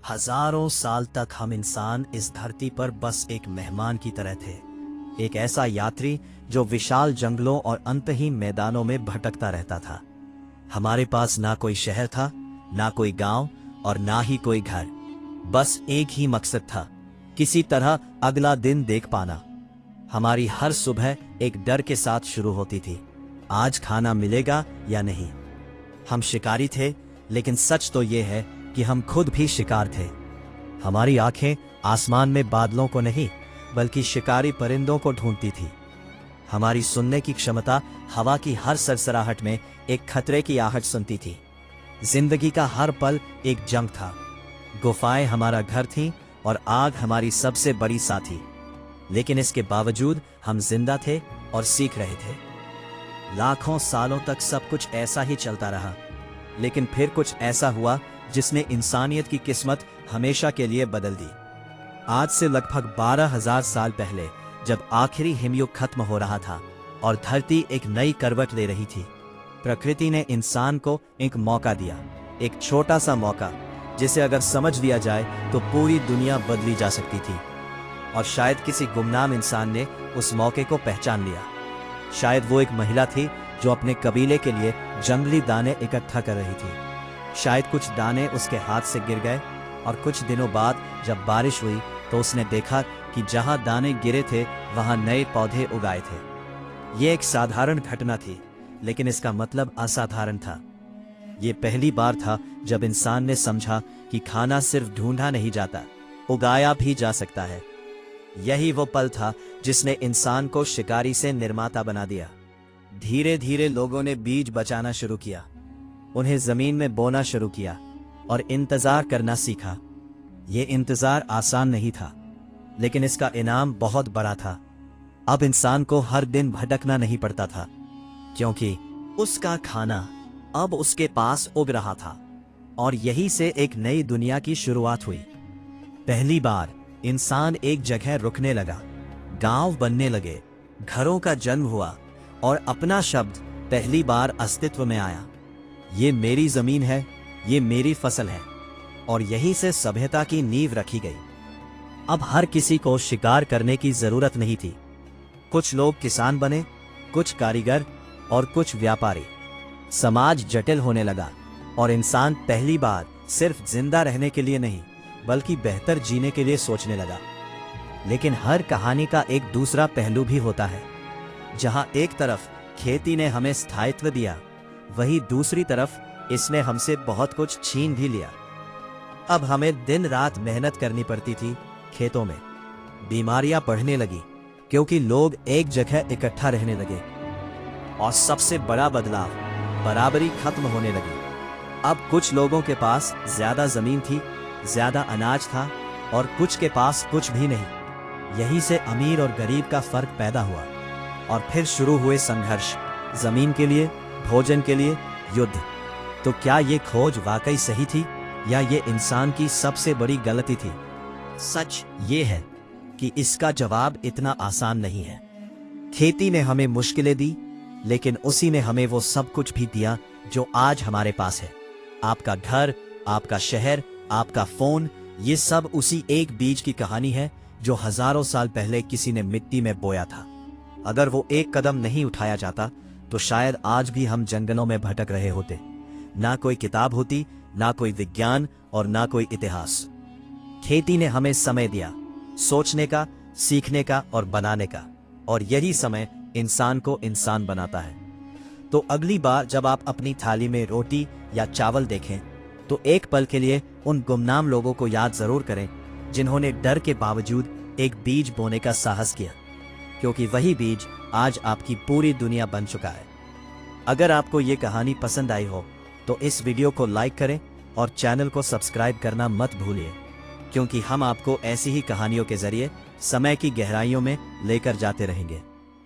हजारों साल तक हम इंसान इस धरती पर बस एक मेहमान की तरह थे, एक ऐसा यात्री जो विशाल जंगलों और अंतहीन मैदानों में भटकता रहता था। हमारे पास ना कोई शहर था, ना कोई गांव और ना ही कोई घर। बस एक ही मकसद था, किसी तरह अगला दिन देख पाना। हमारी हर सुबह एक डर के साथ शुरू होती थी, आज खाना मिलेगा या नहीं। हम शिकारी थे, लेकिन सच तो यह है कि हम खुद भी शिकार थे। हमारी आंखें आसमान में बादलों को नहीं, बल्कि शिकारी परिंदों को ढूंढती थी। हमारी सुनने की क्षमता हवा की हर सरसराहट में एक खतरे की आहट सुनती थी। जिंदगी का हर पल एक जंग था। गुफाएं हमारा घर थीं और आग हमारी सबसे बड़ी साथी। लेकिन इसके बावजूद हम जिंदा थे और सीख रहे थे। लाखों सालों तक सब कुछ ऐसा ही चलता रहा, लेकिन फिर कुछ ऐसा हुआ जिसने इंसानियत की किस्मत हमेशा के लिए बदल दी। आज से लगभग 12,000 साल पहले, जब आखिरी हिमयुग खत्म हो रहा था और धरती एक नई करवट ले रही थी, प्रकृति ने इंसान को एक मौका दिया, एक छोटा सा मौका जिसे अगर समझ लिया जाए तो पूरी दुनिया बदली जा सकती थी। और शायद किसी गुमनाम इंसान ने उस मौके को पहचान लिया। शायद वो एक महिला थी जो अपने कबीले के लिए जंगली दाने इकट्ठा कर रही थी। शायद कुछ दाने उसके हाथ से गिर गए और कुछ दिनों बाद जब बारिश हुई तो उसने देखा कि जहां दाने गिरे थे वहां नए पौधे उगाए थे। यह एक साधारण घटना थी, लेकिन इसका मतलब असाधारण था। ये पहली बार था जब इंसान ने समझा कि खाना सिर्फ ढूंढा नहीं जाता, उगाया भी जा सकता है। यही वो पल था जिसने इंसान को शिकारी से निर्माता बना दिया। धीरे धीरे लोगों ने बीज बचाना शुरू किया, उन्हें जमीन में बोना शुरू किया और इंतजार करना सीखा। ये इंतजार आसान नहीं था, लेकिन इसका इनाम बहुत बड़ा था। अब इंसान को हर दिन भटकना नहीं पड़ता था, क्योंकि उसका खाना अब उसके पास उग रहा था। और यही से एक नई दुनिया की शुरुआत हुई। पहली बार इंसान एक जगह रुकने लगा, गांव बनने लगे, घरों का जन्म हुआ और अपना शब्द पहली बार अस्तित्व में आया। ये मेरी जमीन है, ये मेरी फसल है। और यहीं से सभ्यता की नींव रखी गई। अब हर किसी को शिकार करने की जरूरत नहीं थी। कुछ लोग किसान बने, कुछ कारीगर और कुछ व्यापारी। समाज जटिल होने लगा और इंसान पहली बार सिर्फ जिंदा रहने के लिए नहीं, बल्कि बेहतर जीने के लिए सोचने लगा। लेकिन हर कहानी का एक दूसरा पहलू भी होता है। जहां एक तरफ खेती ने हमें स्थायित्व दिया, वहीं दूसरी तरफ इसने हमसे बहुत कुछ छीन भी लिया। अब हमें दिन रात मेहनत करनी पड़ती थी खेतों में। बीमारियां बढ़ने लगी क्योंकि लोग एक जगह इकट्ठा रहने लगे। और सबसे बड़ा बदलाव, बराबरी खत्म होने लगी। अब कुछ लोगों के पास ज्यादा जमीन थी, ज्यादा अनाज था और कुछ के पास कुछ भी नहीं। यहीं से अमीर और गरीब का फर्क पैदा हुआ। और फिर शुरू हुए संघर्ष, जमीन के लिए, भोजन के लिए, युद्ध। तो क्या ये खोज वाकई सही थी या ये इंसान की सबसे बड़ी गलती थी? सच ये है कि इसका जवाब इतना आसान नहीं है। खेती ने हमें मुश्किलें दी, लेकिन उसी ने हमें वो सब कुछ भी दिया जो आज हमारे पास है। आपका घर, आपका शहर, आपका फोन, ये सब उसी एक बीज की कहानी है जो हजारों साल पहले किसी ने मिट्टी में बोया था। अगर वो एक कदम नहीं उठाया जाता तो शायद आज भी हम जंगलों में भटक रहे होते। ना कोई किताब होती, ना कोई विज्ञान और ना कोई इतिहास। खेती ने हमें समय दिया, सोचने का, सीखने का और बनाने का। और यही समय इंसान को इंसान बनाता है। तो अगली बार जब आप अपनी थाली में रोटी या चावल देखें, तो एक पल के लिए उन गुमनाम लोगों को याद जरूर करें जिन्होंने डर के बावजूद एक बीज बोने का साहस किया, क्योंकि वही बीज आज आपकी पूरी दुनिया बन चुका है। अगर आपको ये कहानी पसंद आई हो तो इस वीडियो को लाइक करें और चैनल को सब्सक्राइब करना मत भूलिए, क्योंकि हम आपको ऐसी ही कहानियों के जरिए समय की गहराइयों में लेकर जाते रहेंगे।